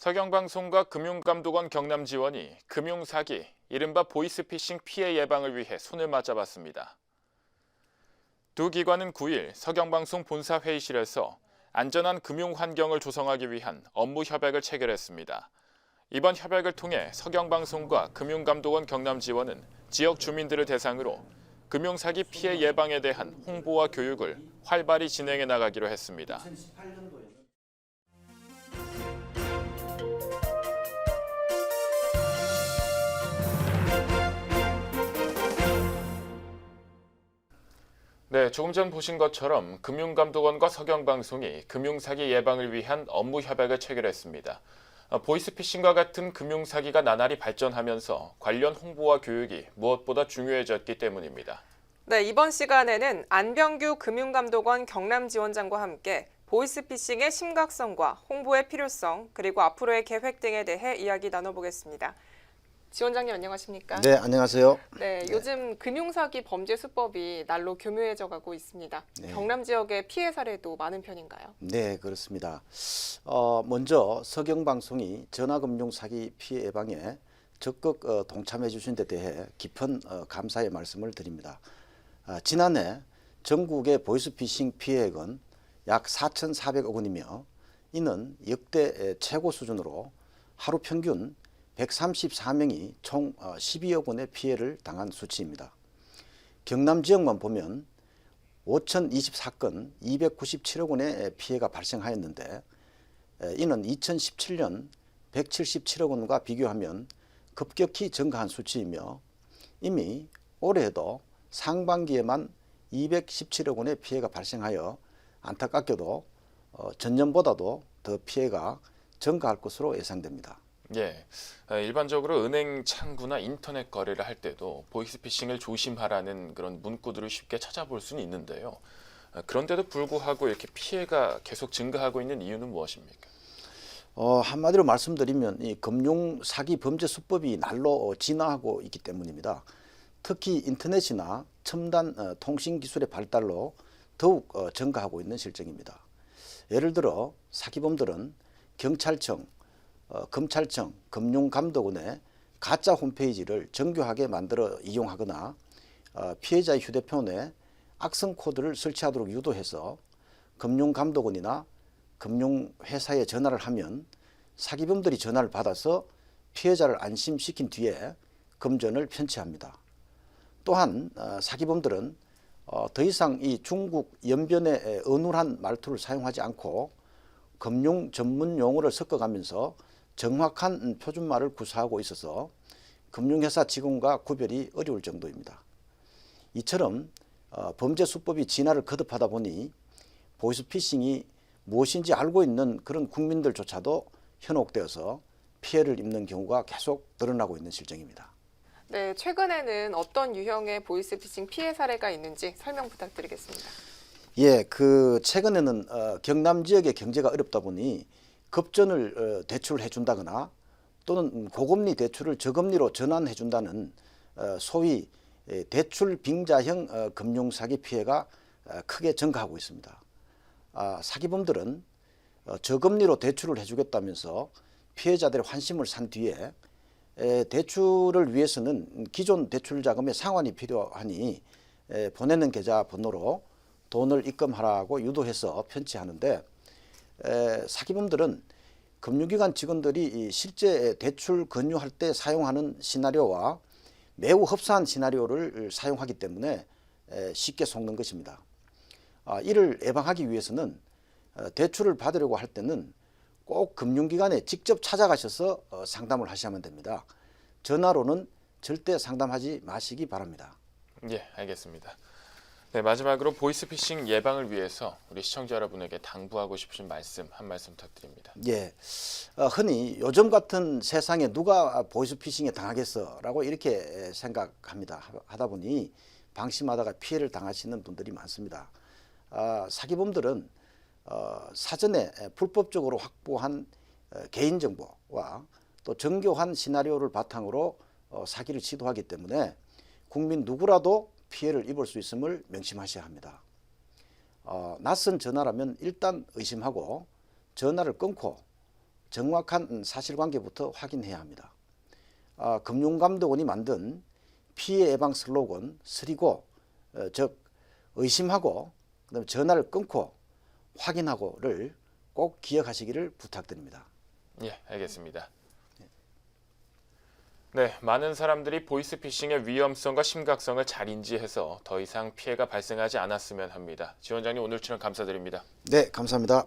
서경방송과 금융감독원 경남지원이 금융사기, 이른바 보이스피싱 피해 예방을 위해 손을 맞잡았습니다. 두 기관은 9일 서경방송 본사 회의실에서 안전한 금융 환경을 조성하기 위한 업무 협약을 체결했습니다. 이번 협약을 통해 서경방송과 금융감독원 경남지원은 지역 주민들을 대상으로 금융사기 피해 예방에 대한 홍보와 교육을 활발히 진행해 나가기로 했습니다. 네, 조금 전 보신 것처럼 금융감독원과 서경방송이 금융사기 예방을 위한 업무 협약을 체결했습니다. 보이스피싱과 같은 금융사기가 나날이 발전하면서 관련 홍보와 교육이 무엇보다 중요해졌기 때문입니다. 네, 이번 시간에는 안병규 금융감독원 경남지원장과 함께 보이스피싱의 심각성과 홍보의 필요성, 그리고 앞으로의 계획 등에 대해 이야기 나눠보겠습니다. 지원장님 안녕하십니까? 네, 안녕하세요. 네, 요즘 금융사기 범죄 수법이 날로 교묘해져 가고 있습니다. 네. 경남 지역의 피해 사례도 많은 편인가요? 네, 그렇습니다. 먼저 서경방송이 전화금융사기 피해 예방에 적극 동참해 주신 데 대해 깊은 감사의 말씀을 드립니다. 지난해 전국의 보이스피싱 피해액은 약 4,400억 원이며 이는 역대 최고 수준으로 하루 평균 134명이 총 12억 원의 피해를 당한 수치입니다. 경남 지역만 보면 5,024건 297억 원의 피해가 발생하였는데 이는 2017년 177억 원과 비교하면 급격히 증가한 수치이며 이미 올해에도 상반기에만 217억 원의 피해가 발생하여 안타깝게도 전년보다도 더 피해가 증가할 것으로 예상됩니다. 예, 일반적으로 은행 창구나 인터넷 거래를 할 때도 보이스피싱을 조심하라는 그런 문구들을 쉽게 찾아볼 수는 있는데요. 그런데도 불구하고 이렇게 피해가 계속 증가하고 있는 이유는 무엇입니까? 한마디로 말씀드리면 이 금융 사기 범죄 수법이 날로 진화하고 있기 때문입니다. 특히 인터넷이나 첨단 통신 기술의 발달로 더욱 증가하고 있는 실정입니다. 예를 들어 사기범들은 경찰청, 검찰청, 금융감독원의 가짜 홈페이지를 정교하게 만들어 이용하거나 피해자의 휴대폰에 악성 코드를 설치하도록 유도해서 금융감독원이나 금융회사에 전화를 하면 사기범들이 전화를 받아서 피해자를 안심시킨 뒤에 금전을 편취합니다. 또한 사기범들은 더 이상 이 중국 연변의 어눌한 말투를 사용하지 않고 금융 전문 용어를 섞어가면서 정확한 표준말을 구사하고 있어서 금융회사 직원과 구별이 어려울 정도입니다. 이처럼 범죄 수법이 진화를 거듭하다 보니 보이스피싱이 무엇인지 알고 있는 그런 국민들조차도 현혹되어서 피해를 입는 경우가 계속 늘어나고 있는 실정입니다. 네, 최근에는 어떤 유형의 보이스피싱 피해 사례가 있는지 설명 부탁드리겠습니다. 예, 최근에는 경남 지역의 경제가 어렵다 보니 급전을 대출해 준다거나 또는 고금리 대출을 저금리로 전환해 준다는 소위 대출 빙자형 금융사기 피해가 크게 증가하고 있습니다. 사기범들은 저금리로 대출을 해주겠다면서 피해자들의 환심을 산 뒤에 대출을 위해서는 기존 대출 자금의 상환이 필요하니 보내는 계좌 번호로 돈을 입금하라고 유도해서 편취하는데 사기범들은 금융기관 직원들이 실제 대출 권유할 때 사용하는 시나리오와 매우 흡사한 시나리오를 사용하기 때문에 쉽게 속는 것입니다. 이를 예방하기 위해서는 대출을 받으려고 할 때는 꼭 금융기관에 직접 찾아가셔서 상담을 하셔야만 됩니다. 전화로는 절대 상담하지 마시기 바랍니다. 예, 알겠습니다. 네, 마지막으로 보이스피싱 예방을 위해서 우리 시청자 여러분에게 당부하고 싶으신 말씀 한 말씀 부탁드립니다. 예, 흔히 요즘 같은 세상에 누가 보이스피싱에 당하겠어라고 이렇게 생각합니다. 하다 보니 방심하다가 피해를 당하시는 분들이 많습니다. 사기범들은 사전에 불법적으로 확보한 개인정보와 또 정교한 시나리오를 바탕으로 사기를 시도하기 때문에 국민 누구라도 피해를 입을 수 있음을 명심하셔야 합니다. 낯선 전화라면 일단 의심하고 전화를 끊고 정확한 사실관계부터 확인해야 합니다. 금융감독원이 만든 피해 예방 슬로건 스리고, 즉 의심하고 그다음에 전화를 끊고 확인하고를 꼭 기억하시기를 부탁드립니다. 예, 알겠습니다. 네, 많은 사람들이 보이스피싱의 위험성과 심각성을 잘 인지해서 더 이상 피해가 발생하지 않았으면 합니다. 지원장님 오늘 출연 감사드립니다. 네, 감사합니다.